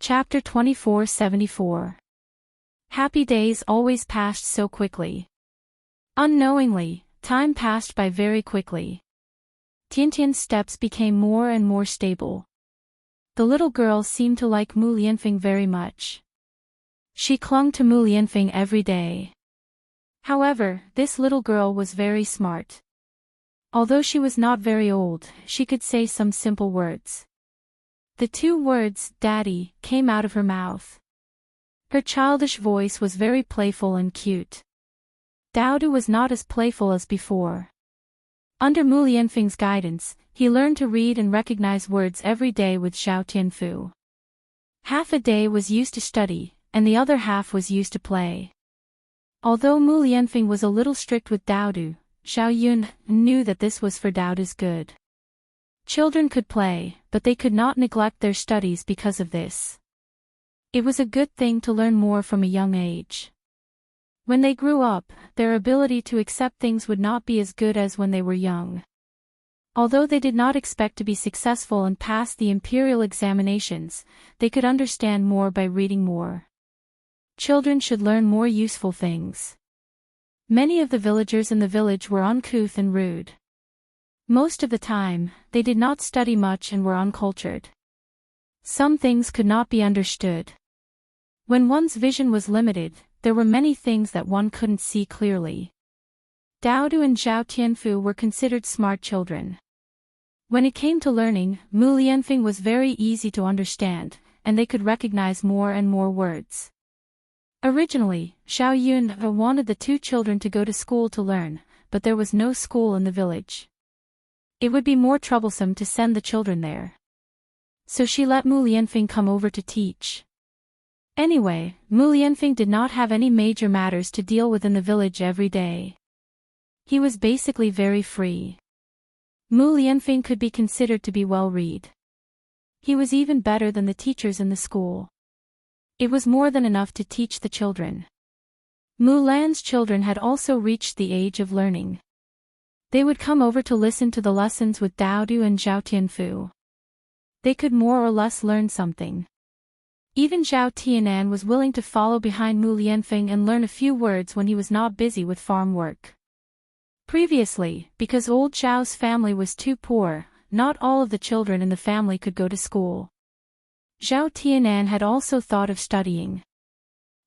Chapter 2474. Happy days always passed so quickly. Unknowingly, time passed by very quickly. Tiantian's steps became more and more stable. The little girl seemed to like Mu Lianfeng very much. She clung to Mu Lianfeng every day. However, this little girl was very smart. Although she was not very old, she could say some simple words. The two words, "Daddy," came out of her mouth. Her childish voice was very playful and cute. Daodu was not as playful as before. Under Mu Lianfeng's guidance, he learned to read and recognize words every day with Xiao Tianfu. Half a day was used to study, and the other half was used to play. Although Mu Lianfeng was a little strict with Daodu, Xiao Yun knew that this was for Daodu's good. Children could play, but they could not neglect their studies because of this. It was a good thing to learn more from a young age. When they grew up, their ability to accept things would not be as good as when they were young. Although they did not expect to be successful and pass the imperial examinations, they could understand more by reading more. Children should learn more useful things. Many of the villagers in the village were uncouth and rude. Most of the time, they did not study much and were uncultured. Some things could not be understood. When one's vision was limited, there were many things that one couldn't see clearly. Daodu and Xiao Tianfu were considered smart children. When it came to learning, Mu Lianfeng was very easy to understand, and they could recognize more and more words. Originally, Xiao Yun wanted the two children to go to school to learn, but there was no school in the village. It would be more troublesome to send the children there. So she let Mu Lianfeng come over to teach. Anyway, Mu Lianfeng did not have any major matters to deal with in the village every day. He was basically very free. Mu Lianfeng could be considered to be well-read. He was even better than the teachers in the school. It was more than enough to teach the children. Mu Lan's children had also reached the age of learning. They would come over to listen to the lessons with Daodu and Xiao Tianfu. They could more or less learn something. Even Zhao Tianan was willing to follow behind Mu Lianfeng and learn a few words when he was not busy with farm work. Previously, because old Zhao's family was too poor, not all of the children in the family could go to school. Zhao Tianan had also thought of studying.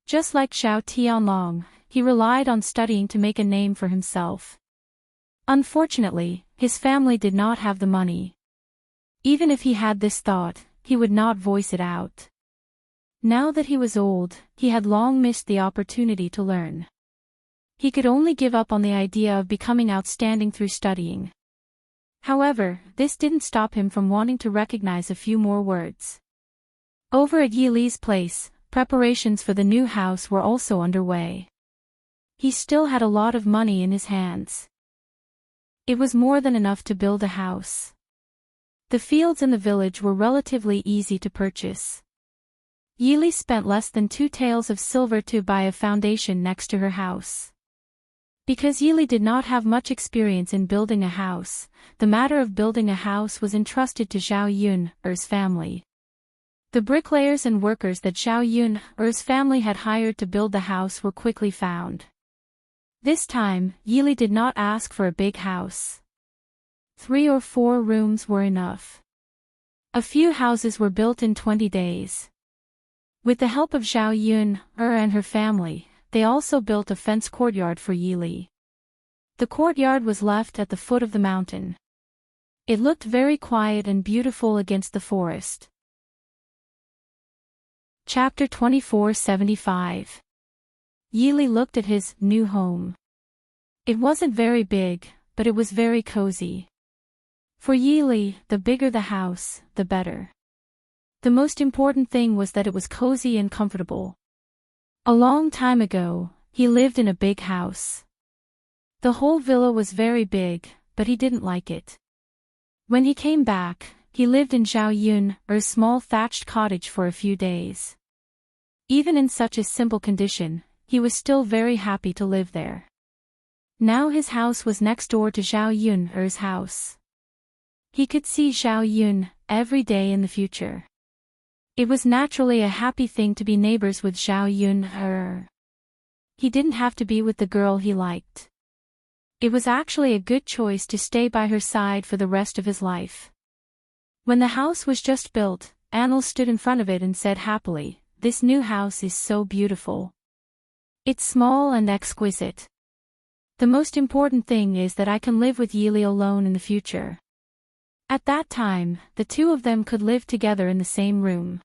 Just like Zhao Tianlong, he relied on studying to make a name for himself. Unfortunately, his family did not have the money. Even if he had this thought, he would not voice it out. Now that he was old, he had long missed the opportunity to learn. He could only give up on the idea of becoming outstanding through studying. However, this didn't stop him from wanting to recognize a few more words. Over at Yili's place, preparations for the new house were also underway. He still had a lot of money in his hands. It was more than enough to build a house. The fields in the village were relatively easy to purchase. Yili spent less than 2 taels of silver to buy a foundation next to her house. Because Yili did not have much experience in building a house, the matter of building a house was entrusted to Zhao Yun's family. The bricklayers and workers that Zhao Yun's family had hired to build the house were quickly found. This time, Yili did not ask for a big house. 3 or 4 rooms were enough. A few houses were built in 20 days. With the help of Zhao Yun and her family, they also built a fenced courtyard for Yili. The courtyard was left at the foot of the mountain. It looked very quiet and beautiful against the forest. Chapter 2475. Yili looked at his new home. It wasn't very big, but it was very cozy. For Yili, the bigger the house, the better. The most important thing was that it was cozy and comfortable. A long time ago, he lived in a big house. The whole villa was very big, but he didn't like it. When he came back, he lived in Zhao Yun's small thatched cottage for a few days. Even in such a simple condition, he was still very happy to live there. Now his house was next door to Zhao Yun's house. He could see Zhao Yun every day in the future. It was naturally a happy thing to be neighbors with Zhao Yun. He didn't have to be with the girl he liked. It was actually a good choice to stay by her side for the rest of his life. When the house was just built, Anil stood in front of it and said happily, "This new house is so beautiful. It's small and exquisite. The most important thing is that I can live with Yili alone in the future." At that time, the two of them could live together in the same room.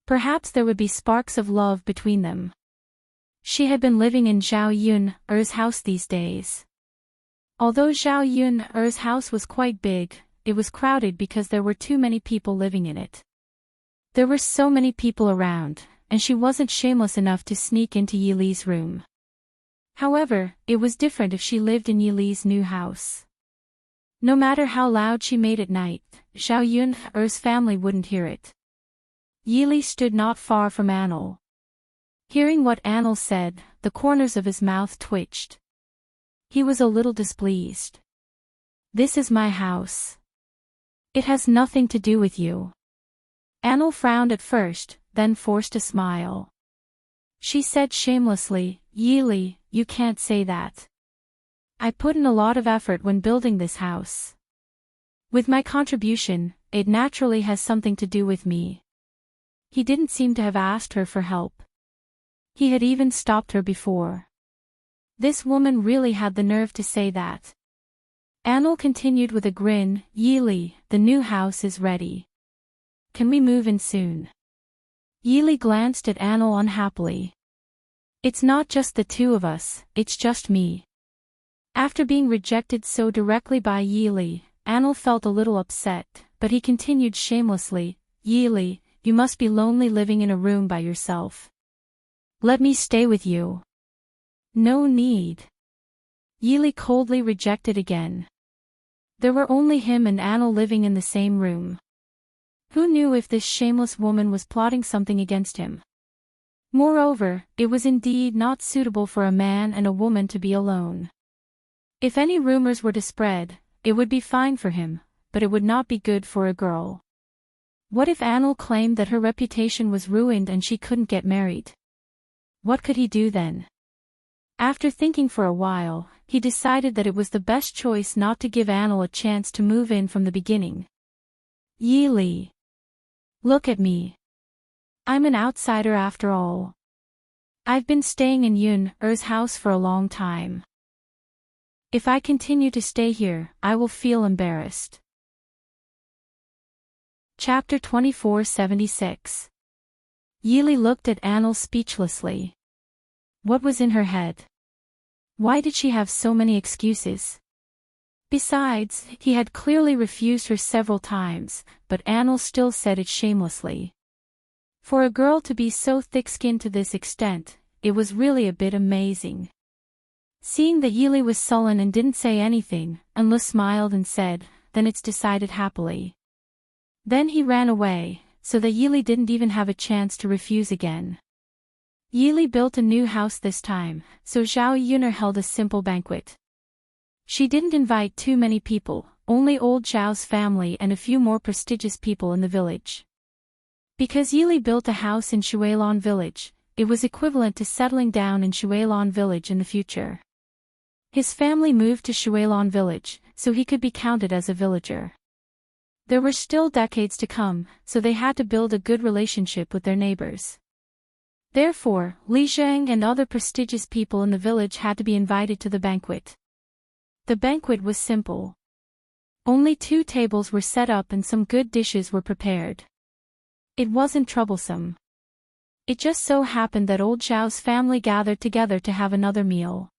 Perhaps there would be sparks of love between them. She had been living in Zhao Yun's house these days. Although Zhao Yun's house was quite big, it was crowded because there were too many people living in it. There were so many people around, and she wasn't shameless enough to sneak into Yili's room. However, it was different if she lived in Yili's new house. No matter how loud she made at night, Zhao Yun's family wouldn't hear it. Yili stood not far from Anil. Hearing what Anil said, the corners of his mouth twitched. He was a little displeased. "This is my house. It has nothing to do with you." Anil frowned at first, then forced a smile. She said shamelessly, "Yili, you can't say that. I put in a lot of effort when building this house. With my contribution, it naturally has something to do with me." He didn't seem to have asked her for help. He had even stopped her before. This woman really had the nerve to say that. Anil continued with a grin, "Yili, the new house is ready. Can we move in soon?" Yili glanced at Anil unhappily. "It's not just the two of us, it's just me." After being rejected so directly by Yili, Anil felt a little upset, but he continued shamelessly, "Yili, you must be lonely living in a room by yourself. Let me stay with you." "No need." Yili coldly rejected again. There were only him and Anil living in the same room. Who knew if this shameless woman was plotting something against him? Moreover, it was indeed not suitable for a man and a woman to be alone. If any rumors were to spread, it would be fine for him, but it would not be good for a girl. What if Anil claimed that her reputation was ruined and she couldn't get married? What could he do then? After thinking for a while, he decided that it was the best choice not to give Anil a chance to move in from the beginning. "Yili. Look at me. I'm an outsider after all. I've been staying in Yun's house for a long time. If I continue to stay here, I will feel embarrassed." Chapter 2476. Yili looked at Anil speechlessly. What was in her head? Why did she have so many excuses? Besides, he had clearly refused her several times, but Anil still said it shamelessly. For a girl to be so thick-skinned to this extent, it was really a bit amazing. Seeing that Yili was sullen and didn't say anything, Anil smiled and said, "Then it's decided happily." Then he ran away, so that Yili didn't even have a chance to refuse again. Yili built a new house this time, so Zhao Yun held a simple banquet. She didn't invite too many people, only old Zhao's family and a few more prestigious people in the village. Because Yili built a house in Shuilan village, it was equivalent to settling down in Shuilan village in the future. His family moved to Shuilan village, so he could be counted as a villager. There were still decades to come, so they had to build a good relationship with their neighbors. Therefore, Li Zheng and other prestigious people in the village had to be invited to the banquet. The banquet was simple. Only 2 tables were set up and some good dishes were prepared. It wasn't troublesome. It just so happened that old Zhao's family gathered together to have another meal.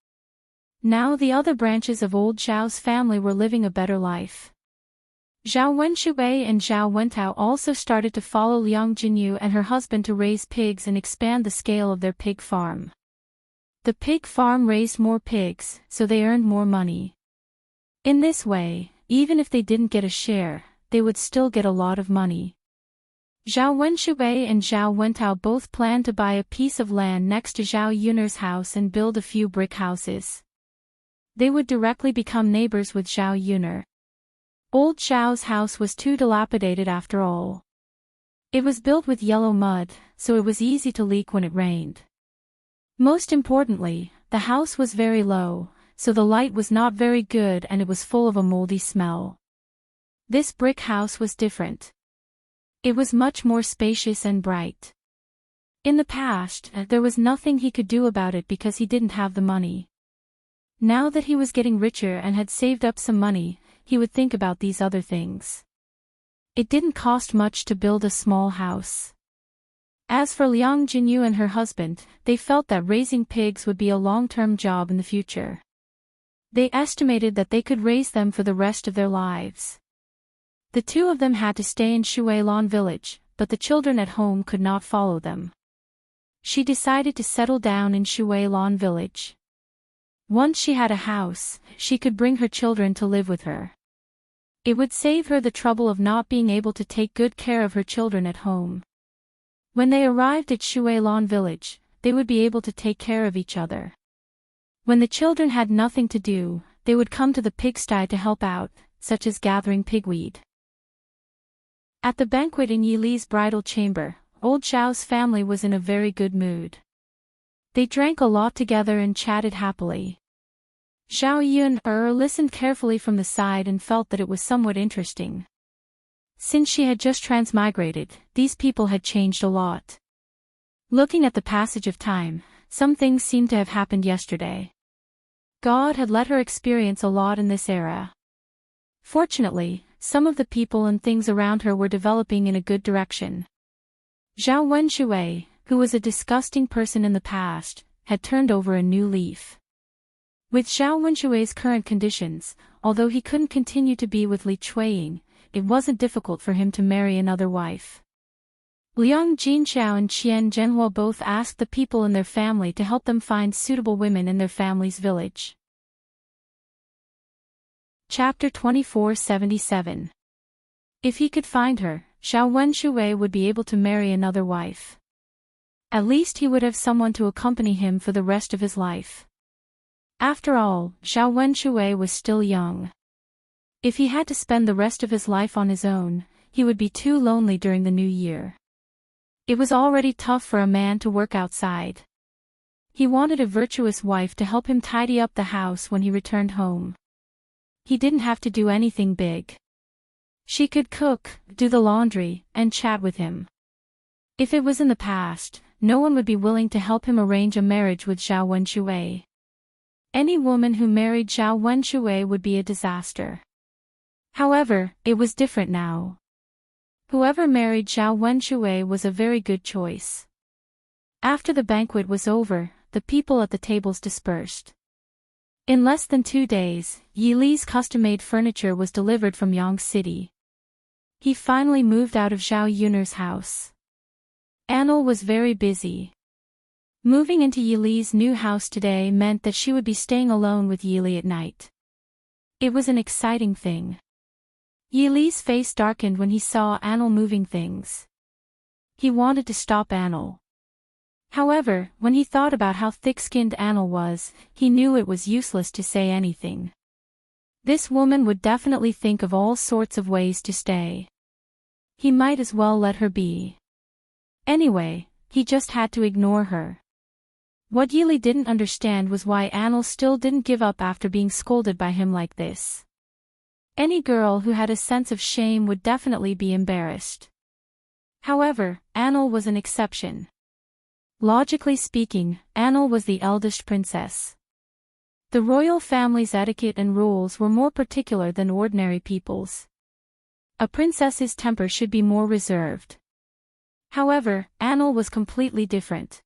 Now the other branches of old Zhao's family were living a better life. Zhao Wenshui and Zhao Wentao also started to follow Liang Jinyu and her husband to raise pigs and expand the scale of their pig farm. The pig farm raised more pigs, so they earned more money. In this way, even if they didn't get a share, they would still get a lot of money. Zhao Wenshui and Zhao Wentao both planned to buy a piece of land next to Zhao Yun's house and build a few brick houses. They would directly become neighbors with Zhao Yun. Old Zhao's house was too dilapidated after all. It was built with yellow mud, so it was easy to leak when it rained. Most importantly, the house was very low, so the light was not very good and it was full of a moldy smell. This brick house was different. It was much more spacious and bright. In the past, there was nothing he could do about it because he didn't have the money. Now that he was getting richer and had saved up some money, he would think about these other things. It didn't cost much to build a small house. As for Liang Jinyu and her husband, they felt that raising pigs would be a long-term job in the future. They estimated that they could raise them for the rest of their lives. The two of them had to stay in Shuilan village, but the children at home could not follow them. She decided to settle down in Shuilan village. Once she had a house, she could bring her children to live with her. It would save her the trouble of not being able to take good care of her children at home. When they arrived at Shuilan village, they would be able to take care of each other. When the children had nothing to do, they would come to the pigsty to help out, such as gathering pigweed. At the banquet in Yili's bridal chamber, old Xiao's family was in a very good mood. They drank a lot together and chatted happily. Xiao Yun listened carefully from the side and felt that it was somewhat interesting. Since she had just transmigrated, these people had changed a lot. Looking at the passage of time, some things seemed to have happened yesterday. God had let her experience a lot in this era. Fortunately, some of the people and things around her were developing in a good direction. Zhao Wenshui, who was a disgusting person in the past, had turned over a new leaf. With Zhao Wenshui's current conditions, although he couldn't continue to be with Li Chuiying, it wasn't difficult for him to marry another wife. Liang Jinxiao and Qian Zhenhua both asked the people in their family to help them find suitable women in their family's village. Chapter 2477. If he could find her, Zhao Wenshui would be able to marry another wife. At least he would have someone to accompany him for the rest of his life. After all, Zhao Wenshui was still young. If he had to spend the rest of his life on his own, he would be too lonely during the new year. It was already tough for a man to work outside. He wanted a virtuous wife to help him tidy up the house when he returned home. He didn't have to do anything big. She could cook, do the laundry, and chat with him. If it was in the past, no one would be willing to help him arrange a marriage with Zhao Wenshui. Any woman who married Zhao Wenshui would be a disaster. However, it was different now. Whoever married Zhao Wenshui was a very good choice. After the banquet was over, the people at the tables dispersed. In less than 2 days, Yili's custom-made furniture was delivered from Yang City. He finally moved out of Zhao Yun'er's house. Anil was very busy. Moving into Yili's new house today meant that she would be staying alone with Yili at night. It was an exciting thing. Yili's face darkened when he saw Anil moving things. He wanted to stop Anil. However, when he thought about how thick-skinned Anil was, he knew it was useless to say anything. This woman would definitely think of all sorts of ways to stay. He might as well let her be. Anyway, he just had to ignore her. What Yili didn't understand was why Anil still didn't give up after being scolded by him like this. Any girl who had a sense of shame would definitely be embarrassed. However, Anil was an exception. Logically speaking, Anil was the eldest princess. The royal family's etiquette and rules were more particular than ordinary people's. A princess's temper should be more reserved. However, Anil was completely different.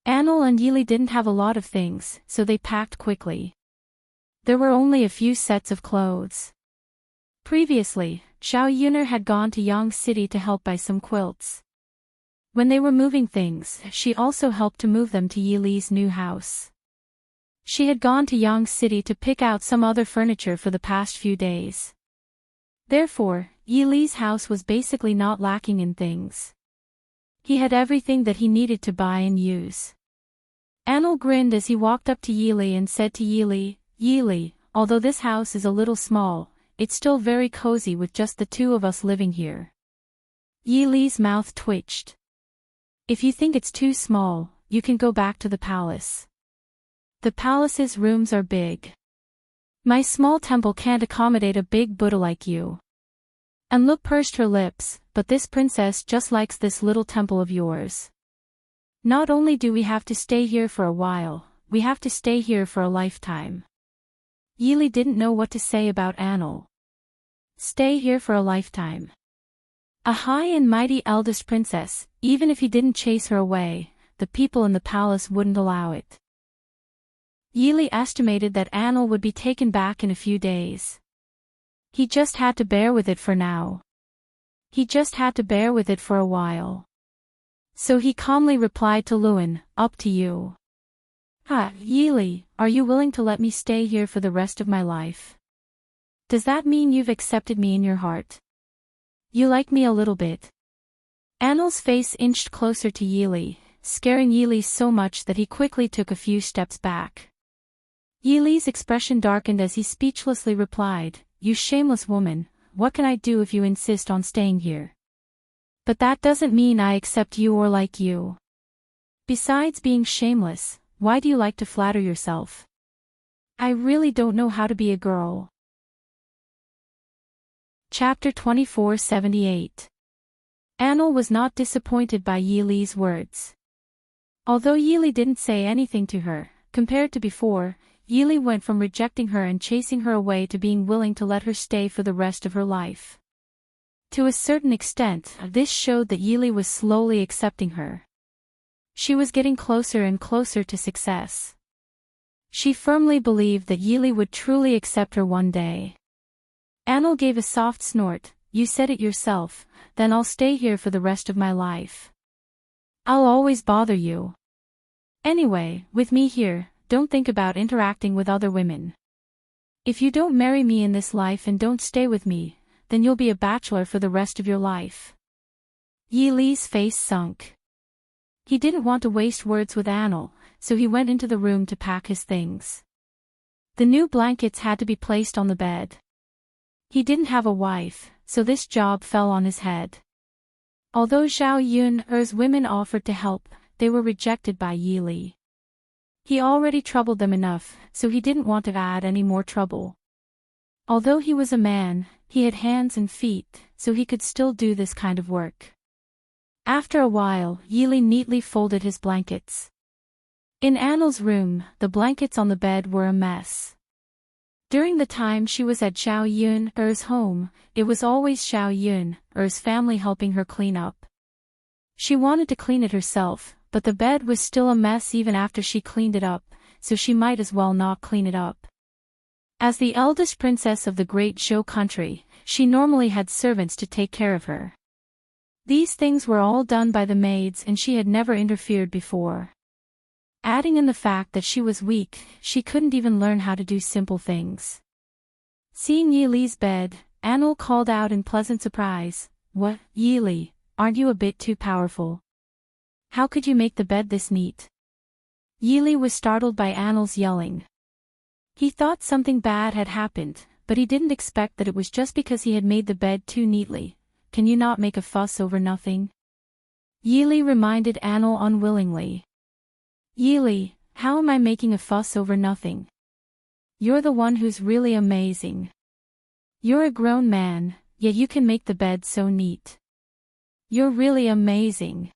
Anil and Yili didn't have a lot of things, so they packed quickly. There were only a few sets of clothes. Previously, Zhao Yun'er had gone to Yang City to help buy some quilts. When they were moving things, she also helped to move them to Yili's new house. She had gone to Yang City to pick out some other furniture for the past few days. Therefore, Yili's house was basically not lacking in things. He had everything that he needed to buy and use. Anil grinned as he walked up to Yili and said to Yili, "Yili, although this house is a little small, it's still very cozy with just the two of us living here." Yili's mouth twitched. If you think it's too small, you can go back to the palace. The palace's rooms are big. My small temple can't accommodate a big Buddha like you. And Look pursed her lips, but this princess just likes this little temple of yours. Not only do we have to stay here for a while, we have to stay here for a lifetime. Yili didn't know what to say about Anil. Stay here for a lifetime. A high and mighty eldest princess, even if he didn't chase her away, the people in the palace wouldn't allow it. Yili estimated that Anil would be taken back in a few days. He just had to bear with it for now. He just had to bear with it for a while. So he calmly replied to Luan, up to you. Yili, are you willing to let me stay here for the rest of my life? Does that mean you've accepted me in your heart? You like me a little bit. Anil's face inched closer to Yili, scaring Yili so much that he quickly took a few steps back. Yili's expression darkened as he speechlessly replied, you shameless woman, what can I do if you insist on staying here? But that doesn't mean I accept you or like you. Besides being shameless, why do you like to flatter yourself? I really don't know how to be a girl. Chapter 2478. Anil was not disappointed by Yili's words. Although Yili didn't say anything to her, compared to before, Yili went from rejecting her and chasing her away to being willing to let her stay for the rest of her life. To a certain extent, this showed that Yili was slowly accepting her. She was getting closer and closer to success. She firmly believed that Yili would truly accept her one day. Anil gave a soft snort, you said it yourself, then I'll stay here for the rest of my life. I'll always bother you. Anyway, with me here, don't think about interacting with other women. If you don't marry me in this life and don't stay with me, then you'll be a bachelor for the rest of your life. Yili's face sunk. He didn't want to waste words with Anil, so he went into the room to pack his things. The new blankets had to be placed on the bed. He didn't have a wife, so this job fell on his head. Although Zhao Yun's women offered to help, they were rejected by Yili. He already troubled them enough, so he didn't want to add any more trouble. Although he was a man, he had hands and feet, so he could still do this kind of work. After a while, Yili neatly folded his blankets. In Anil's room, the blankets on the bed were a mess. During the time she was at Zhao Yun's home, it was always Zhao Yun's family helping her clean up. She wanted to clean it herself, but the bed was still a mess even after she cleaned it up, so she might as well not clean it up. As the eldest princess of the great Zhou country, she normally had servants to take care of her. These things were all done by the maids and she had never interfered before. Adding in the fact that she was weak, she couldn't even learn how to do simple things. Seeing Yili's bed, Anil called out in pleasant surprise, "What, Yili, aren't you a bit too powerful? How could you make the bed this neat?" Yili was startled by Anil's yelling. He thought something bad had happened, but he didn't expect that it was just because he had made the bed too neatly. "Can you not make a fuss over nothing?" Yili reminded Anil unwillingly. "Yili, how am I making a fuss over nothing? You're the one who's really amazing. You're a grown man, yet you can make the bed so neat. You're really amazing.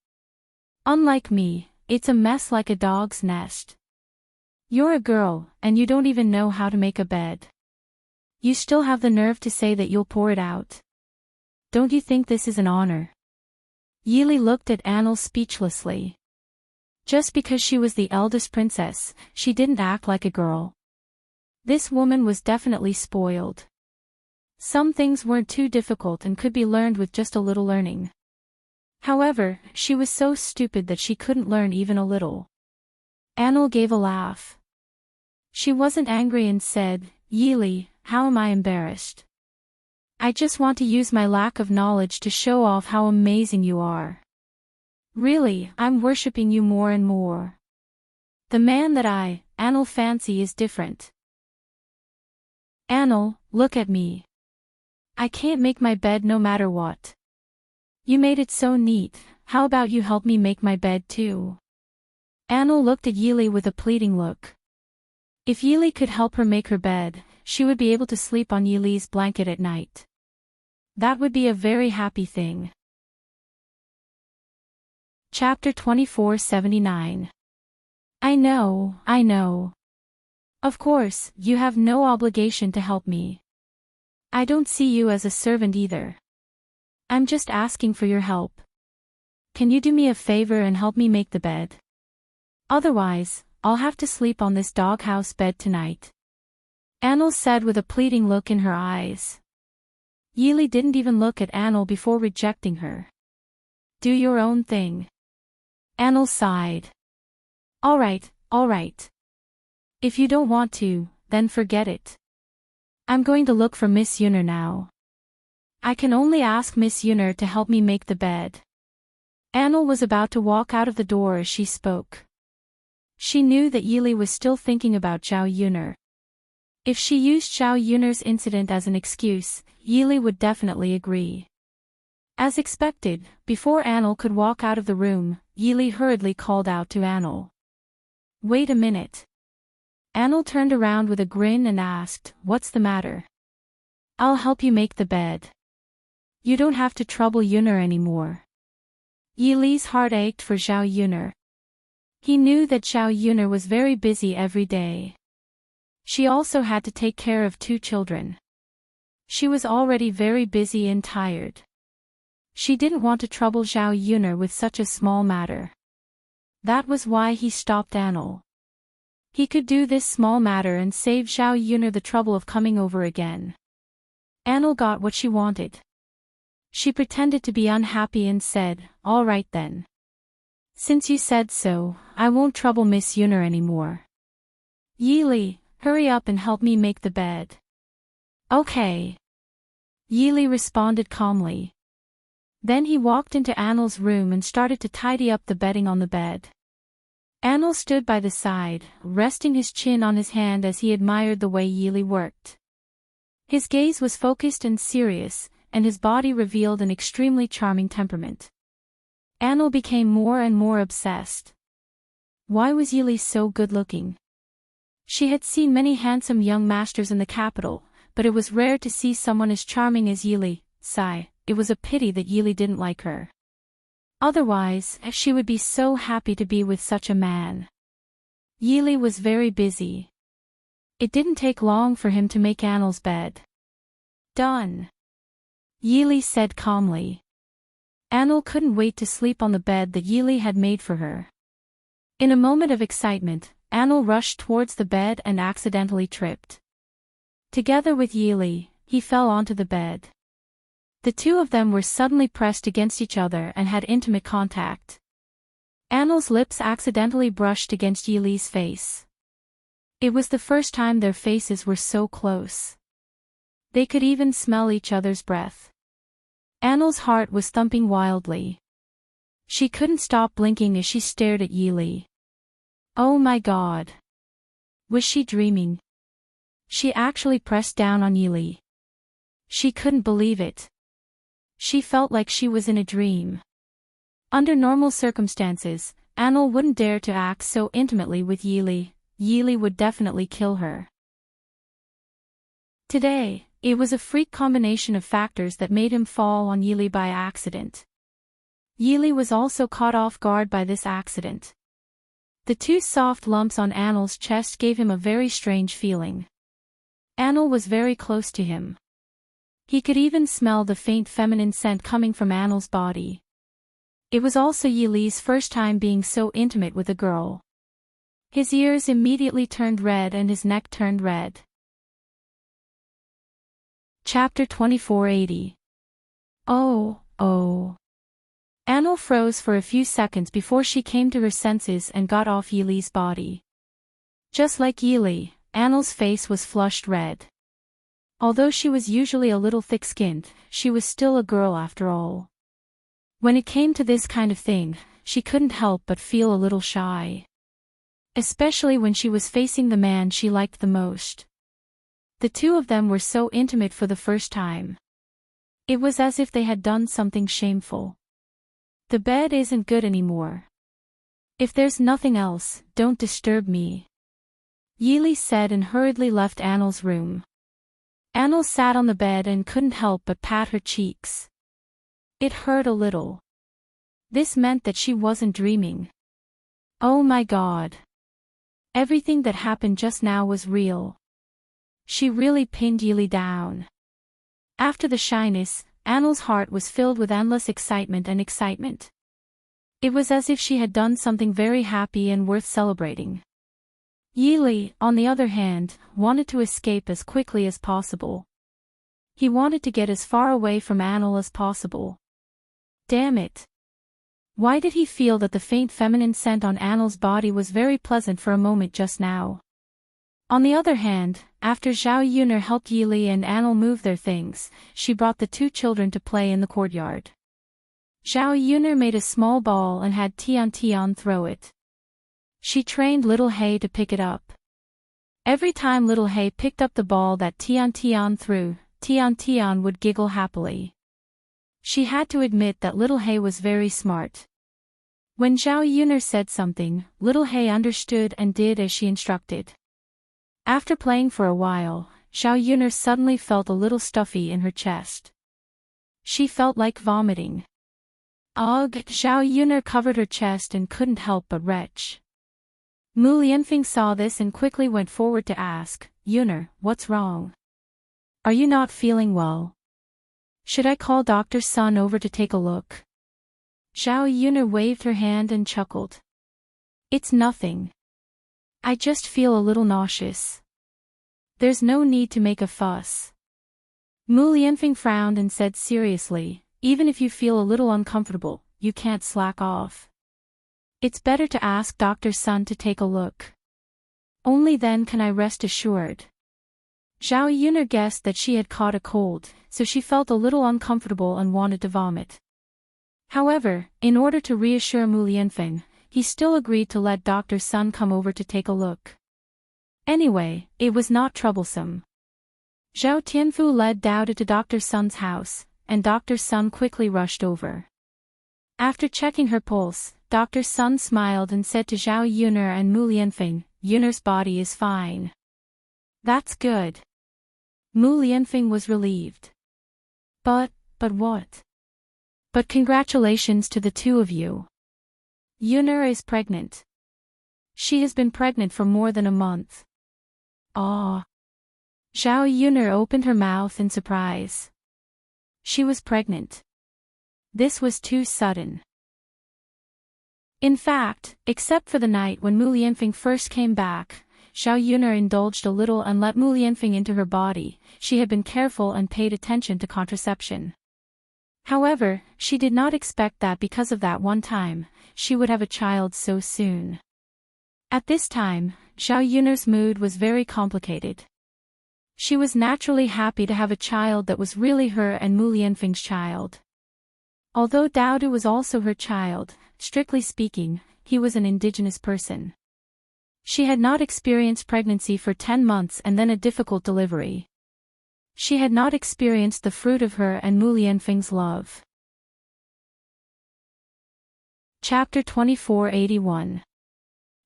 Unlike me, it's a mess like a dog's nest. You're a girl, and you don't even know how to make a bed. You still have the nerve to say that you'll pour it out. Don't you think this is an honor?" Yili looked at Anil speechlessly. Just because she was the eldest princess, she didn't act like a girl. This woman was definitely spoiled. Some things weren't too difficult and could be learned with just a little learning. However, she was so stupid that she couldn't learn even a little. Anil gave a laugh. She wasn't angry and said, "Yili, how am I embarrassed? I just want to use my lack of knowledge to show off how amazing you are. Really, I'm worshipping you more and more. The man that Anil fancy is different. Anil, look at me. I can't make my bed no matter what. You made it so neat, how about you help me make my bed too? Anil looked at Yili with a pleading look. If Yili could help her make her bed, she would be able to sleep on Yili's blanket at night. That would be a very happy thing. Chapter 2479. I know. Of course, you have no obligation to help me. I don't see you as a servant either. I'm just asking for your help. Can you do me a favor and help me make the bed? Otherwise, I'll have to sleep on this doghouse bed tonight. Anil said with a pleading look in her eyes. Yili didn't even look at Anil before rejecting her. Do your own thing. Anil sighed. All right. If you don't want to, then forget it. I'm going to look for Miss Yuner now. I can only ask Miss Yuner to help me make the bed. Anil was about to walk out of the door as she spoke. She knew that Yili was still thinking about Zhao Yuner. If she used Zhao Yuner's incident as an excuse, Yili would definitely agree. As expected, before Anil could walk out of the room, Yili hurriedly called out to Anil. Wait a minute. Anil turned around with a grin and asked, What's the matter? I'll help you make the bed. You don't have to trouble Yuner anymore. Yili's heart ached for Zhao Yuner. He knew that Zhao Yuner was very busy every day. She also had to take care of 2 children. She was already very busy and tired. She didn't want to trouble Zhao Yuner with such a small matter. That was why he stopped Anil. He could do this small matter and save Zhao Yuner the trouble of coming over again. Anil got what she wanted. She pretended to be unhappy and said, All right then. Since you said so, I won't trouble Miss Yuner anymore. Yili, hurry up and help me make the bed. Okay. Yili responded calmly. Then he walked into Anil's room and started to tidy up the bedding on the bed. Anil stood by the side, resting his chin on his hand as he admired the way Yili worked. His gaze was focused and serious, and his body revealed an extremely charming temperament. Anil became more and more obsessed. Why was Yili so good-looking? She had seen many handsome young masters in the capital, but it was rare to see someone as charming as Yili. Sigh, it was a pity that Yili didn't like her. Otherwise, she would be so happy to be with such a man. Yili was very busy. It didn't take long for him to make Anil's bed. Done. Yili said calmly. Anil couldn't wait to sleep on the bed that Yili had made for her. In a moment of excitement, Anil rushed towards the bed and accidentally tripped. Together with Yili, he fell onto the bed. The 2 of them were suddenly pressed against each other and had intimate contact. Anil's lips accidentally brushed against Yili's face. It was the first time their faces were so close. They could even smell each other's breath. Anil's heart was thumping wildly. She couldn't stop blinking as she stared at Yili. Oh my God. Was she dreaming? She actually pressed down on Yili. She couldn't believe it. She felt like she was in a dream. Under normal circumstances, Anil wouldn't dare to act so intimately with Yili. Yili would definitely kill her. Today, it was a freak combination of factors that made him fall on Yili by accident. Yili was also caught off guard by this accident. The 2 soft lumps on Anil's chest gave him a very strange feeling. Anil was very close to him. He could even smell the faint feminine scent coming from Anil's body. It was also Yili's first time being so intimate with a girl. His ears immediately turned red and his neck turned red. Chapter 2480. Oh. Anil froze for a few seconds before she came to her senses and got off Yili's body. Just like Yili, Anil's face was flushed red. Although she was usually a little thick-skinned, she was still a girl after all. When it came to this kind of thing, she couldn't help but feel a little shy. Especially when she was facing the man she liked the most. The 2 of them were so intimate for the first time. It was as if they had done something shameful. The bed isn't good anymore. If there's nothing else, don't disturb me, Yili said and hurriedly left Annel's room. Annel sat on the bed and couldn't help but pat her cheeks. It hurt a little. This meant that she wasn't dreaming. Oh my God. Everything that happened just now was real. She really pinned Yili down. After the shyness, Annel's heart was filled with endless excitement and excitement. It was as if she had done something very happy and worth celebrating. Yili, on the other hand, wanted to escape as quickly as possible. He wanted to get as far away from Annel as possible. Damn it. Why did he feel that the faint feminine scent on Annel's body was very pleasant for a moment just now? On the other hand, after Zhao Yuner helped Yili and Annel move their things, she brought the two children to play in the courtyard. Zhao Yuner made a small ball and had Tian Tian throw it. She trained little Hei to pick it up. Every time little Hei picked up the ball that Tian Tian threw, Tian Tian would giggle happily. She had to admit that little Hei was very smart. When Zhao Yuner said something, little Hei understood and did as she instructed. After playing for a while, Zhao Yuner suddenly felt a little stuffy in her chest. She felt like vomiting. Ugh! Zhao Yuner covered her chest and couldn't help but retch. Mu Lianfeng saw this and quickly went forward to ask, Yuner, what's wrong? Are you not feeling well? Should I call Dr. Sun over to take a look? Zhao Yuner waved her hand and chuckled. It's nothing. I just feel a little nauseous. There's no need to make a fuss. Mu Lianfeng frowned and said seriously, even if you feel a little uncomfortable, you can't slack off. It's better to ask Dr. Sun to take a look. Only then can I rest assured. Zhao Yuner guessed that she had caught a cold, so she felt a little uncomfortable and wanted to vomit. However, in order to reassure Mu Lianfeng, he still agreed to let Dr. Sun come over to take a look. Anyway, it was not troublesome. Zhao Tianfu led Dowda to Dr. Sun's house, and Dr. Sun quickly rushed over. After checking her pulse, Dr. Sun smiled and said to Zhao Yuner and Mu Lianfeng, Yuner's body is fine. That's good. Mu Lianfeng was relieved. But what? But congratulations to the two of you. Yuner is pregnant. She has been pregnant for more than a month. Ah. Zhao Yuner opened her mouth in surprise. She was pregnant. This was too sudden. In fact, except for the night when Mu Lianfeng first came back, Zhao Yuner indulged a little and let Mu Lianfeng into her body. She had been careful and paid attention to contraception. However, she did not expect that because of that one time, she would have a child so soon. At this time, Zhao Yuner's mood was very complicated. She was naturally happy to have a child that was really her and Mu Lianfeng's child. Although Daodu was also her child, strictly speaking, he was an indigenous person. She had not experienced pregnancy for 10 months and then a difficult delivery. She had not experienced the fruit of her and Mu Lianfeng's love. Chapter 2481.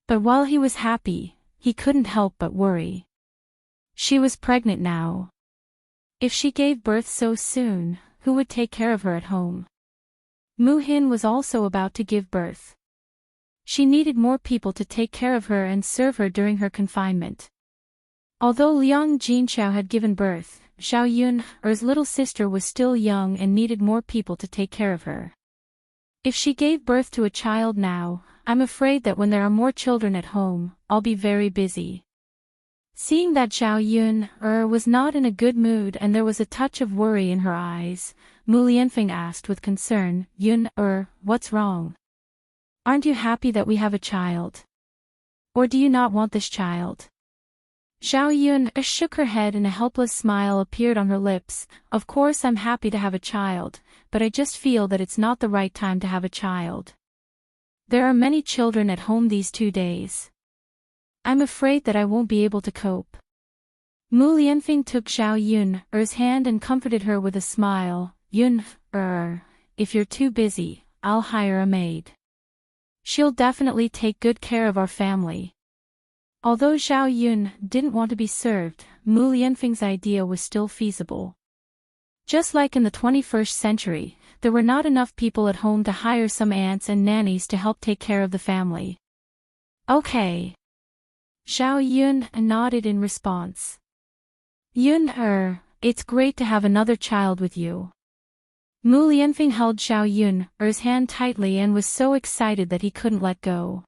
But while he was happy, he couldn't help but worry. She was pregnant now. If she gave birth so soon, who would take care of her at home? Mu Hin was also about to give birth. She needed more people to take care of her and serve her during her confinement. Although Liang Jinqiao had given birth, Zhao Yun's little sister was still young and needed more people to take care of her. If she gave birth to a child now, I'm afraid that when there are more children at home, I'll be very busy. Seeing that Zhao Yun was not in a good mood and there was a touch of worry in her eyes, Mu Lianfeng asked with concern, Yun, what's wrong? Aren't you happy that we have a child? Or do you not want this child? Zhao Yun shook her head and a helpless smile appeared on her lips. Of course I'm happy to have a child, but I just feel that it's not the right time to have a child. There are many children at home these 2 days. I'm afraid that I won't be able to cope. Mu Lianfeng took Zhao Yun's hand and comforted her with a smile. Yun, if you're too busy, I'll hire a maid. She'll definitely take good care of our family. Although Zhao Yun didn't want to be served, Mu Lianfeng's idea was still feasible. Just like in the 21st century, there were not enough people at home to hire some aunts and nannies to help take care of the family. Okay. Zhao Yun nodded in response. Yun, it's great to have another child with you. Mu Lianfeng held Zhao Yun's hand tightly and was so excited that he couldn't let go.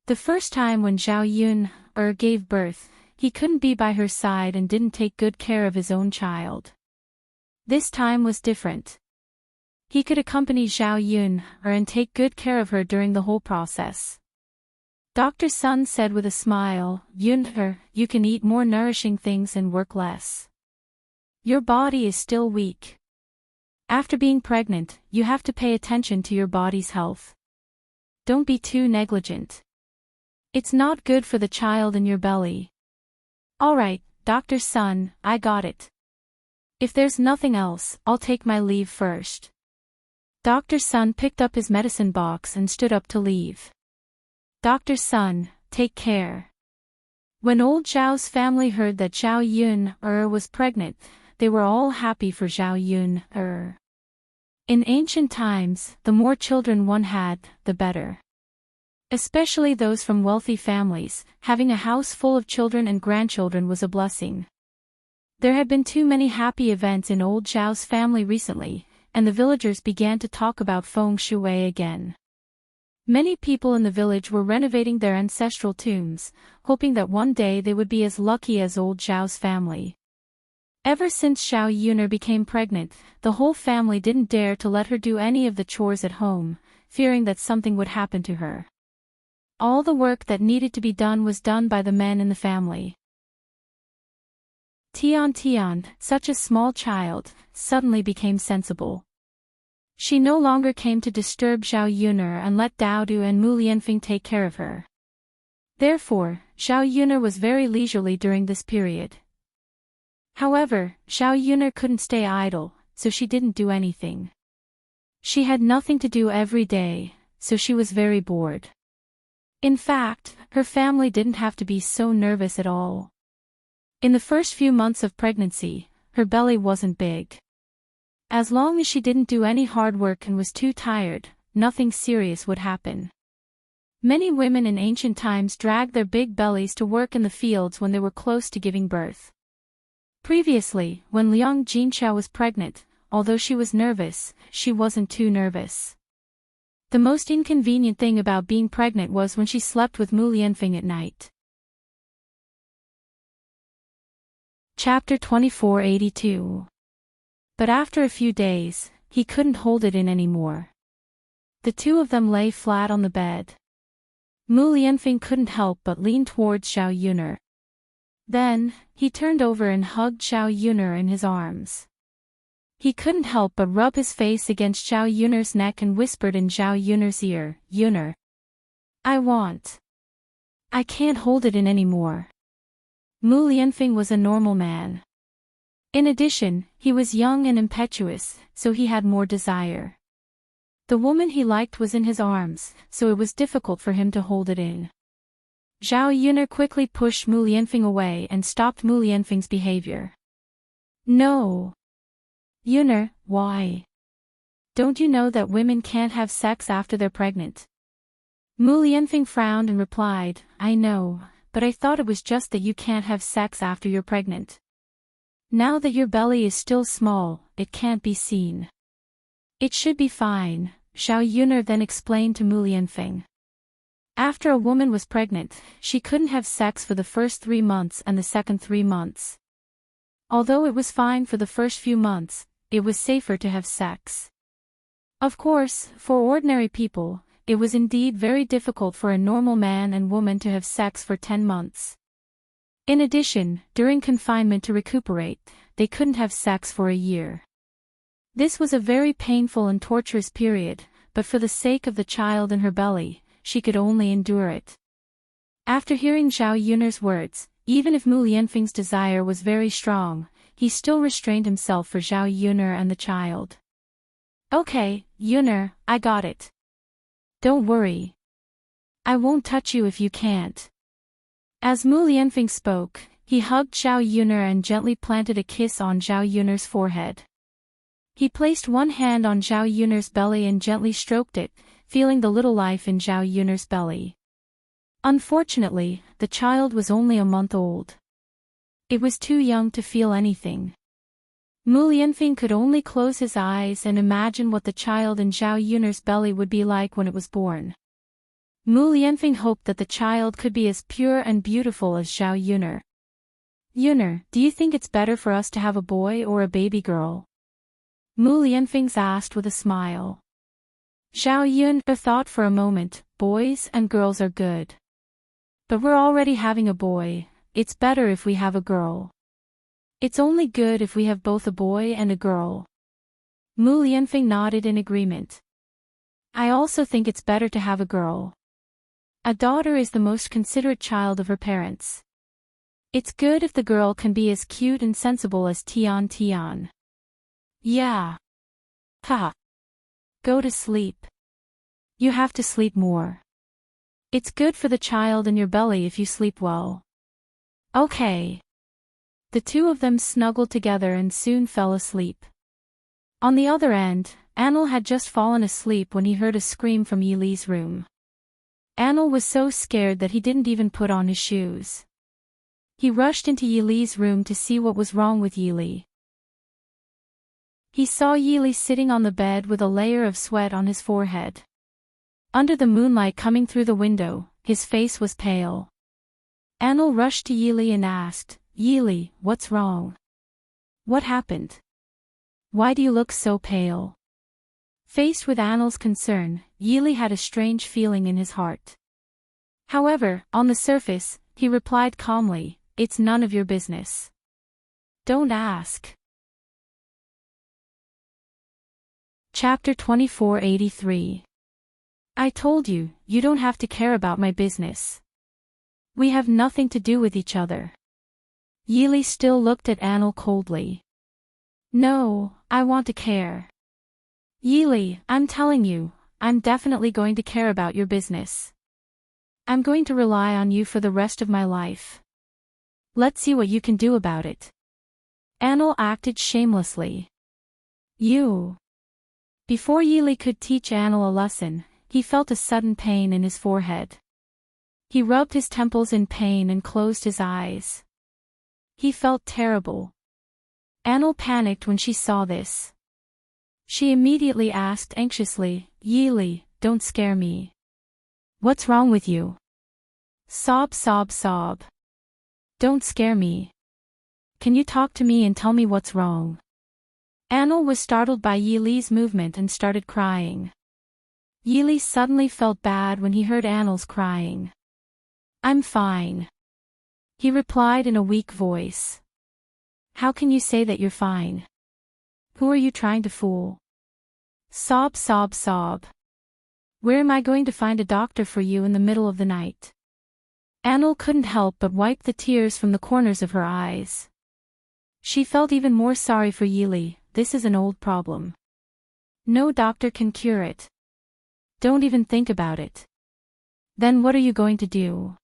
The first time when Zhao Yun gave birth, he couldn't be by her side and didn't take good care of his own child. This time was different. He could accompany Zhao Yun and take good care of her during the whole process. Dr. Sun said with a smile, Yun, you can eat more nourishing things and work less. Your body is still weak. After being pregnant, you have to pay attention to your body's health. Don't be too negligent. It's not good for the child in your belly. Alright, Dr. Sun, I got it. If there's nothing else, I'll take my leave first. Dr. Sun picked up his medicine box and stood up to leave. Dr. Sun, take care. When old Zhao's family heard that Zhao Yun was pregnant, they were all happy for Zhao Yun. In ancient times, the more children one had, the better. Especially those from wealthy families, having a house full of children and grandchildren was a blessing. There had been too many happy events in old Zhao's family recently, and the villagers began to talk about feng shui again. Many people in the village were renovating their ancestral tombs, hoping that one day they would be as lucky as old Zhao's family. Ever since Zhao Yun became pregnant, the whole family didn't dare to let her do any of the chores at home, fearing that something would happen to her. All the work that needed to be done was done by the men in the family. Tian, such a small child, suddenly became sensible. She no longer came to disturb Zhao Yun and let Daodu and Mu Lianfeng take care of her. Therefore, Zhao Yun was very leisurely during this period. However, Zhao Yun couldn't stay idle, so she didn't do anything. She had nothing to do every day, so she was very bored. In fact, her family didn't have to be so nervous at all. In the first few months of pregnancy, her belly wasn't big. As long as she didn't do any hard work and was too tired, nothing serious would happen. Many women in ancient times dragged their big bellies to work in the fields when they were close to giving birth. Previously, when Liang Jinqiao was pregnant, although she was nervous, she wasn't too nervous. The most inconvenient thing about being pregnant was when she slept with Mu Lianfeng at night. Chapter 2482. But after a few days, he couldn't hold it in anymore. The two of them lay flat on the bed. Mu Lianfeng couldn't help but lean towards Zhao Yun. Then, he turned over and hugged Zhao Yun in his arms. He couldn't help but rub his face against Zhao Yun's neck and whispered in Zhao Yun's ear, Yun, I can't hold it in anymore. Mu Lianfeng was a normal man. In addition, he was young and impetuous, so he had more desire. The woman he liked was in his arms, so it was difficult for him to hold it in. Zhao Yun quickly pushed Mu Lianfeng away and stopped Mu Lianfeng's behavior. No. Yun, why? Don't you know that women can't have sex after they're pregnant? Mu Lianfeng frowned and replied, I know, but I thought it was just that you can't have sex after you're pregnant. Now that your belly is still small, it can't be seen. It should be fine, Zhao Yun then explained to Mu Lianfeng. After a woman was pregnant, she couldn't have sex for the first 3 months and the second 3 months. Although it was fine for the first few months, it was safer to have sex. Of course, for ordinary people, it was indeed very difficult for a normal man and woman to have sex for 10 months. In addition, during confinement to recuperate, they couldn't have sex for a year. This was a very painful and torturous period, but for the sake of the child in her belly, she could only endure it. After hearing Zhao Yun's words, even if Mu Lianfeng's desire was very strong, he still restrained himself for Zhao Yun and the child. Okay, Yunner, I got it. Don't worry. I won't touch you if you can't. As Mu Lianfeng spoke, he hugged Zhao Yunner and gently planted a kiss on Zhao Yunner's forehead. He placed one hand on Zhao Yunner's belly and gently stroked it, feeling the little life in Zhao Yunner's belly. Unfortunately, the child was only a month old. It was too young to feel anything. Mu Lianfeng could only close his eyes and imagine what the child in Zhao Yunner's belly would be like when it was born. Mu Lianfeng hoped that the child could be as pure and beautiful as Zhao Yunner. Yunner, do you think it's better for us to have a boy or a baby girl? Mu Lianfeng asked with a smile. Zhao Yunner thought for a moment, boys and girls are good. But we're already having a boy, it's better if we have a girl. It's only good if we have both a boy and a girl. Mu Lianfeng nodded in agreement. I also think it's better to have a girl. A daughter is the most considerate child of her parents. It's good if the girl can be as cute and sensible as Tian Tian. Yeah. Haha. Go to sleep. You have to sleep more. It's good for the child in your belly if you sleep well. Okay. The two of them snuggled together and soon fell asleep. On the other end, Anil had just fallen asleep when he heard a scream from Yili's room. Anil was so scared that he didn't even put on his shoes. He rushed into Yili's room to see what was wrong with Yili. He saw Yili sitting on the bed with a layer of sweat on his forehead. Under the moonlight coming through the window, his face was pale. Anil rushed to Yili and asked, Yili, what's wrong? What happened? Why do you look so pale? Faced with Anil's concern, Yili had a strange feeling in his heart. However, on the surface, he replied calmly, it's none of your business. Don't ask. Chapter 2483. I told you, you don't have to care about my business. We have nothing to do with each other. Yili still looked at Anil coldly. No, I want to care. Yili, I'm telling you, I'm definitely going to care about your business. I'm going to rely on you for the rest of my life. Let's see what you can do about it. Anil acted shamelessly. You. Before Yili could teach Anil a lesson, he felt a sudden pain in his forehead. He rubbed his temples in pain and closed his eyes. He felt terrible. Anil panicked when she saw this. She immediately asked anxiously, Yili, don't scare me. What's wrong with you? Sob, sob, sob. Don't scare me. Can you talk to me and tell me what's wrong? Anil was startled by Yili's movement and started crying. Yili suddenly felt bad when he heard Anil's crying. I'm fine. He replied in a weak voice. How can you say that you're fine? Who are you trying to fool? Sob, sob, sob. Where am I going to find a doctor for you in the middle of the night? Anil couldn't help but wipe the tears from the corners of her eyes. She felt even more sorry for Yili. This is an old problem. No doctor can cure it. Don't even think about it. Then what are you going to do?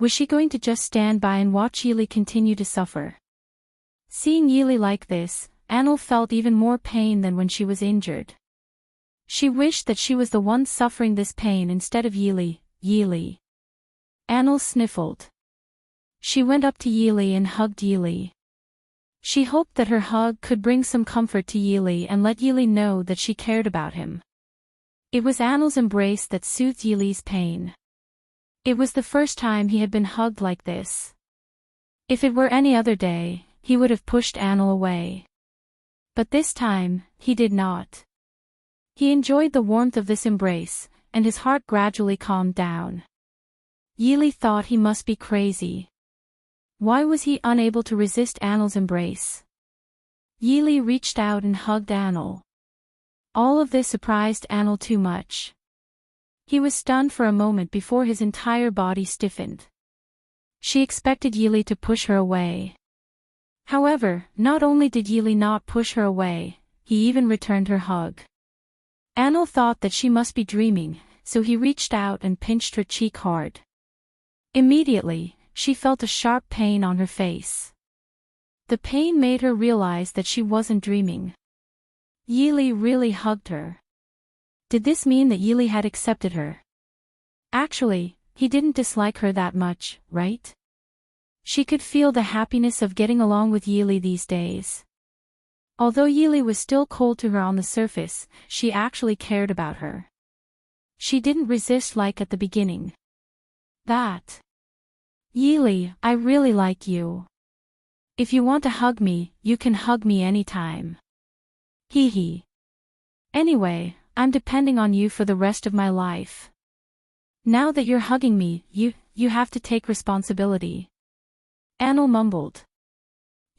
Was she going to just stand by and watch Yili continue to suffer? Seeing Yili like this, Anil felt even more pain than when she was injured. She wished that she was the one suffering this pain instead of Yili. Yili. Anil sniffled. She went up to Yili and hugged Yili. She hoped that her hug could bring some comfort to Yili and let Yili know that she cared about him. It was Anil's embrace that soothed Yili's pain. It was the first time he had been hugged like this. If it were any other day, he would have pushed Anil away. But this time, he did not. He enjoyed the warmth of this embrace, and his heart gradually calmed down. Yili thought he must be crazy. Why was he unable to resist Anil's embrace? Yili reached out and hugged Anil. All of this surprised Anil too much. He was stunned for a moment before his entire body stiffened. She expected Yili to push her away. However, not only did Yili not push her away, he even returned her hug. Anil thought that she must be dreaming, so he reached out and pinched her cheek hard. Immediately, she felt a sharp pain on her face. The pain made her realize that she wasn't dreaming. Yili really hugged her. Did this mean that Yili had accepted her? Actually, he didn't dislike her that much, right? She could feel the happiness of getting along with Yili these days. Although Yili was still cold to her on the surface, she actually cared about her. She didn't resist like at the beginning. Yili, I really like you. If you want to hug me, you can hug me anytime. Hee hee. Anyway, I'm depending on you for the rest of my life. Now that you're hugging me, you have to take responsibility. Anil mumbled.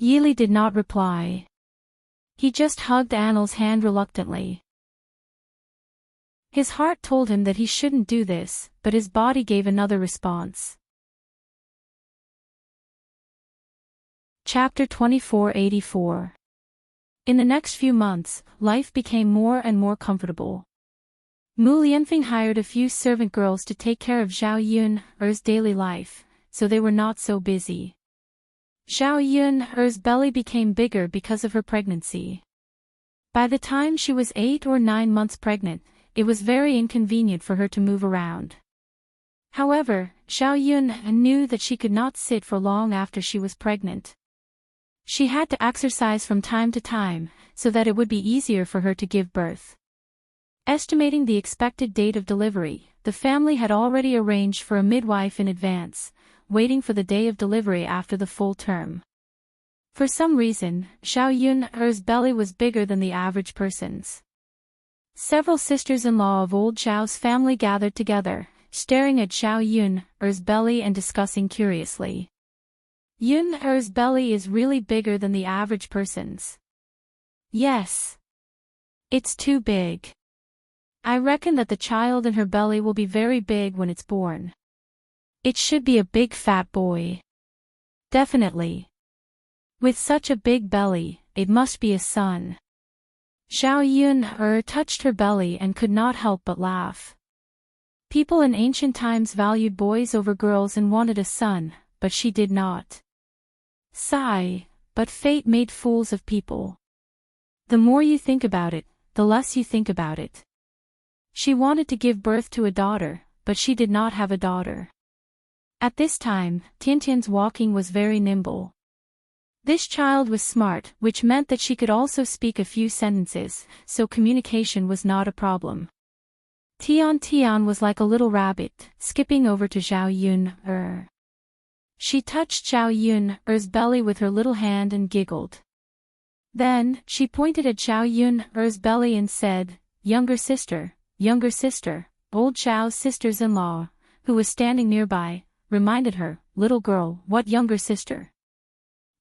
Yili did not reply. He just hugged Anil's hand reluctantly. His heart told him that he shouldn't do this, but his body gave another response. Chapter 2484. In the next few months, life became more and more comfortable. Mu Lianfeng hired a few servant girls to take care of Zhao Yun's daily life, so they were not so busy. Zhao Yun's belly became bigger because of her pregnancy. By the time she was 8 or 9 months pregnant, it was very inconvenient for her to move around. However, Zhao Yun knew that she could not sit for long after she was pregnant. She had to exercise from time to time, so that it would be easier for her to give birth. Estimating the expected date of delivery, the family had already arranged for a midwife in advance, waiting for the day of delivery after the full term. For some reason, Zhao Yun's belly was bigger than the average person's. Several sisters-in-law of old Zhao's family gathered together, staring at Zhao Yun's belly and discussing curiously. Yun's belly is really bigger than the average person's. Yes. It's too big. I reckon that the child in her belly will be very big when it's born. It should be a big fat boy. Definitely. With such a big belly, it must be a son. Zhao Yun touched her belly and could not help but laugh. People in ancient times valued boys over girls and wanted a son, but she did not. Sigh, but fate made fools of people. The more you think about it, the less you think about it. She wanted to give birth to a daughter, but she did not have a daughter. At this time, Tiantian's walking was very nimble. This child was smart, which meant that she could also speak a few sentences, so communication was not a problem. Tian was like a little rabbit, skipping over to Zhao Yun. She touched Zhao Yun's belly with her little hand and giggled. Then, she pointed at Zhao Yun's belly and said, younger sister, old Zhao's sisters-in-law, who was standing nearby, reminded her, little girl, what younger sister?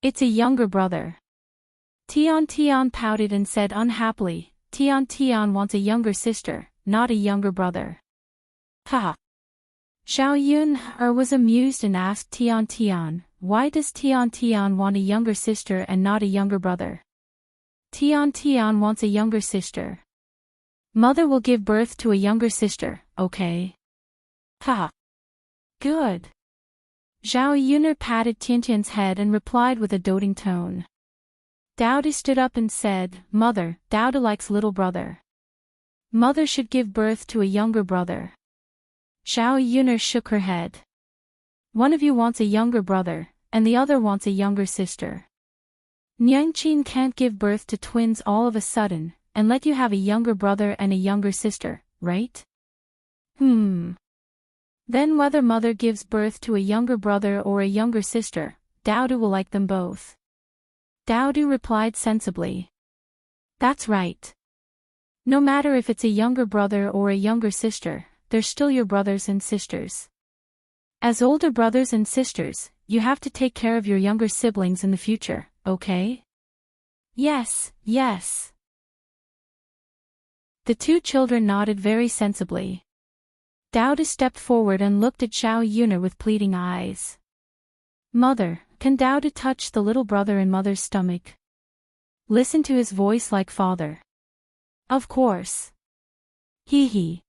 It's a younger brother. Tian pouted and said unhappily, Tian wants a younger sister, not a younger brother. Ha! Zhao Yun was amused and asked Tian, why does Tian want a younger sister and not a younger brother? Tian wants a younger sister. Mother will give birth to a younger sister, okay? Ha! Good. Zhao Yun patted Tiantian's head and replied with a doting tone. Daoda stood up and said, Mother, Daoda likes little brother. Mother should give birth to a younger brother. Zhao Yun shook her head. One of you wants a younger brother, and the other wants a younger sister. Nianqin can't give birth to twins all of a sudden, and let you have a younger brother and a younger sister, right? Then whether mother gives birth to a younger brother or a younger sister, Daoda will like them both. Daoda replied sensibly. That's right. No matter if it's a younger brother or a younger sister, they're still your brothers and sisters. As older brothers and sisters, you have to take care of your younger siblings in the future, okay? Yes. The two children nodded very sensibly. Daoda stepped forward and looked at Zhao Yun with pleading eyes. Mother, can Daoda touch the little brother in mother's stomach? Listen to his voice like father. Of course. Hee.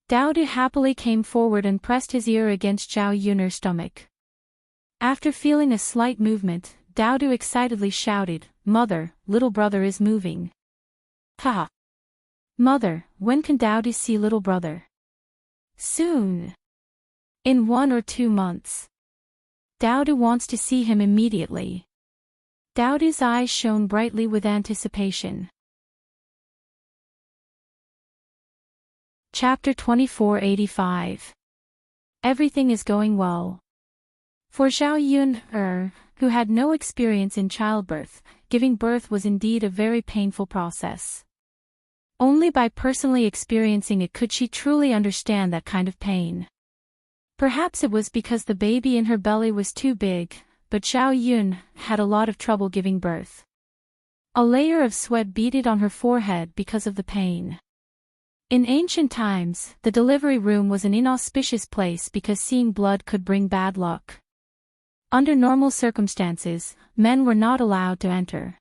Dao Du happily came forward and pressed his ear against Zhao Yun's stomach. After feeling a slight movement, Dao Du excitedly shouted, "Mother, little brother is moving." Haha. Mother, when can Dao Du see little brother? Soon. In 1 or 2 months. Dao Du wants to see him immediately. Dao Du's eyes shone brightly with anticipation. Chapter 2485. Everything is going well. For Zhao Yun, who had no experience in childbirth, giving birth was indeed a very painful process. Only by personally experiencing it could she truly understand that kind of pain. Perhaps it was because the baby in her belly was too big, but Zhao Yun had a lot of trouble giving birth. A layer of sweat beaded on her forehead because of the pain. In ancient times, the delivery room was an inauspicious place because seeing blood could bring bad luck. Under normal circumstances, men were not allowed to enter.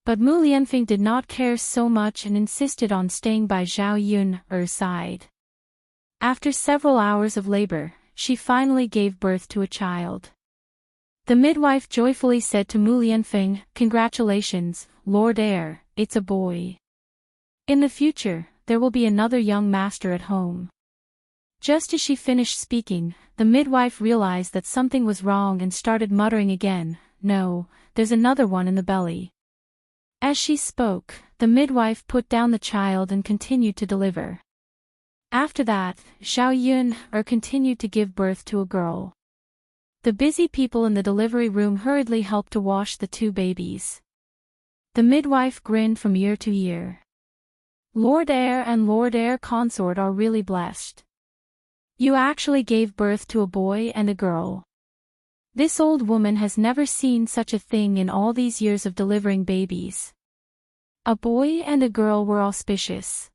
But Mu Lianfeng did not care so much and insisted on staying by Zhao Yun's side. After several hours of labor, she finally gave birth to a child. The midwife joyfully said to Mu Lianfeng, "Congratulations, Lord Heir, it's a boy. In the future, there will be another young master at home." Just as she finished speaking, the midwife realized that something was wrong and started muttering again, "No, there's another one in the belly." As she spoke, the midwife put down the child and continued to deliver. After that, Zhao Yun continued to give birth to a girl. The busy people in the delivery room hurriedly helped to wash the 2 babies. The midwife grinned from ear to ear. Lord Heir and Lord Heir Consort are really blessed. You actually gave birth to a boy and a girl. This old woman has never seen such a thing in all these years of delivering babies. A boy and a girl were auspicious.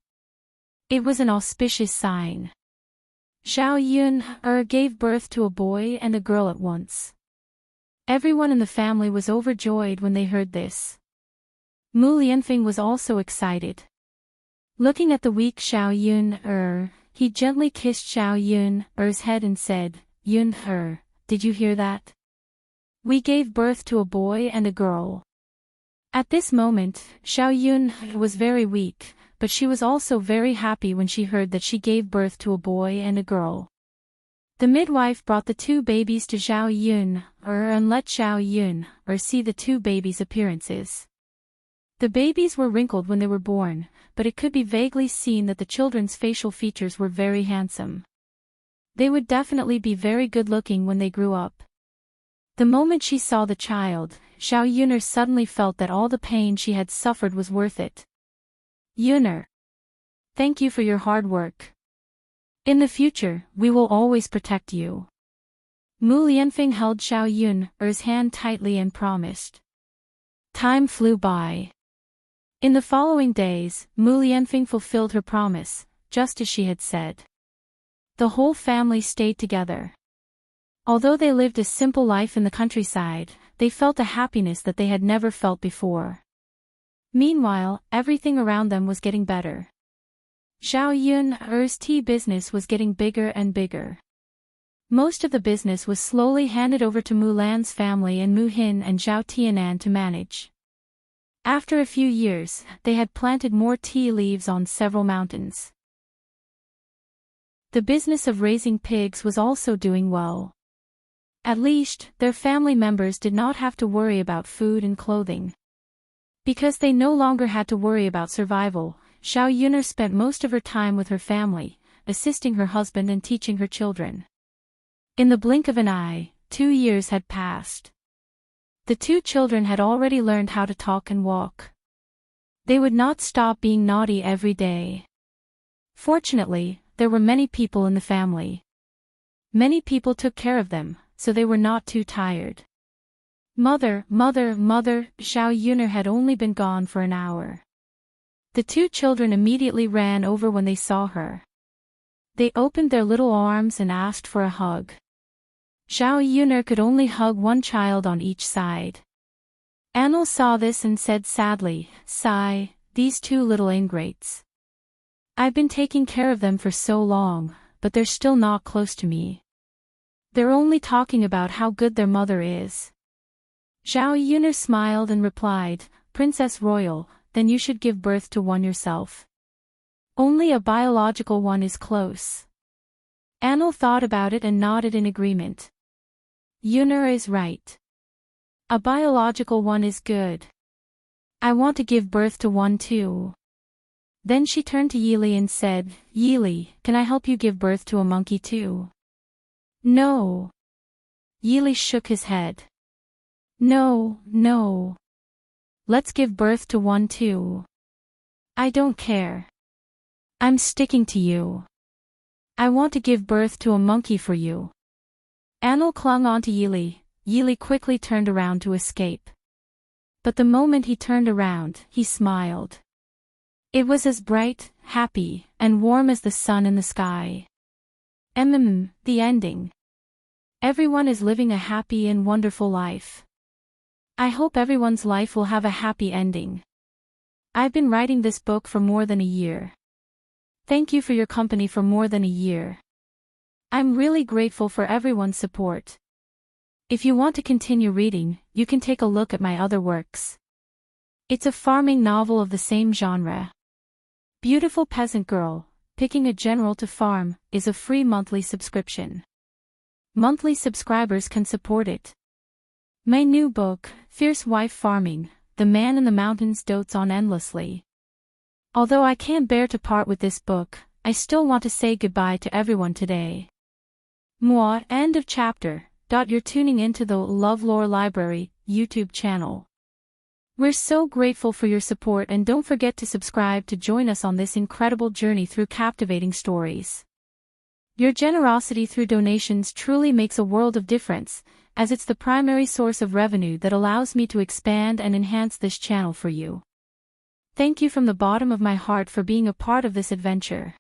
It was an auspicious sign. Zhao Yun gave birth to a boy and a girl at once. Everyone in the family was overjoyed when they heard this. Mu Lianfeng was also excited. Looking at the weak Zhao Yun, he gently kissed Zhao Yun's head and said, "Yun, did you hear that? We gave birth to a boy and a girl." At this moment, Zhao Yun was very weak, but she was also very happy when she heard that she gave birth to a boy and a girl. The midwife brought the 2 babies to Zhao Yun and let Zhao Yun see the 2 babies' appearances. The babies were wrinkled when they were born, but it could be vaguely seen that the children's facial features were very handsome. They would definitely be very good-looking when they grew up. The moment she saw the child, Zhao Yun suddenly felt that all the pain she had suffered was worth it. "Yun, thank you for your hard work. In the future, we will always protect you." Mu Lianfeng held Zhao Yun's hand tightly and promised. Time flew by. In the following days, Mu Lianfeng fulfilled her promise, just as she had said. The whole family stayed together. Although they lived a simple life in the countryside, they felt a happiness that they had never felt before. Meanwhile, everything around them was getting better. Zhao Yun's tea business was getting bigger and bigger. Most of the business was slowly handed over to Mu Lan's family and Mu Hin and Zhao Tianan to manage. After a few years, they had planted more tea leaves on several mountains. The business of raising pigs was also doing well. At least, their family members did not have to worry about food and clothing. Because they no longer had to worry about survival, Zhao Yun spent most of her time with her family, assisting her husband and teaching her children. In the blink of an eye, 2 years had passed. The 2 children had already learned how to talk and walk. They would not stop being naughty every day. Fortunately, there were many people in the family. Many people took care of them, so they were not too tired. Mother, Zhao Yun had only been gone for an hour. The 2 children immediately ran over when they saw her. They opened their little arms and asked for a hug. Zhao Yun could only hug one child on each side. Anil saw this and said sadly, "Sigh, these two little ingrates. I've been taking care of them for so long, but they're still not close to me. They're only talking about how good their mother is." Zhao Yun'er smiled and replied, "Princess Royal, then you should give birth to one yourself. Only a biological one is close." Anil thought about it and nodded in agreement. Yun'er is right. A biological one is good. I want to give birth to one too. Then she turned to Yili and said, "Yili, can I help you give birth to a monkey too?" "No." Yili shook his head. "No, no. Let's give birth to one too. I don't care. I'm sticking to you. I want to give birth to a monkey for you." Anil clung on to Yili. Yili quickly turned around to escape. But the moment he turned around, he smiled. It was as bright, happy, and warm as the sun in the sky. The ending. Everyone is living a happy and wonderful life. I hope everyone's life will have a happy ending. I've been writing this book for more than a year. Thank you for your company for more than a year. I'm really grateful for everyone's support. If you want to continue reading, you can take a look at my other works. It's a farming novel of the same genre. Beautiful Peasant Girl, Picking a General to Farm, is a free monthly subscription. Monthly subscribers can support it. My new book, Fierce Wife Farming, The Man in the Mountains Dotes on Endlessly. Although I can't bear to part with this book, I still want to say goodbye to everyone today. End of chapter. You're tuning into the LoveLore Library YouTube channel. We're so grateful for your support, and don't forget to subscribe to join us on this incredible journey through captivating stories. Your generosity through donations truly makes a world of difference, as it's the primary source of revenue that allows me to expand and enhance this channel for you. Thank you from the bottom of my heart for being a part of this adventure.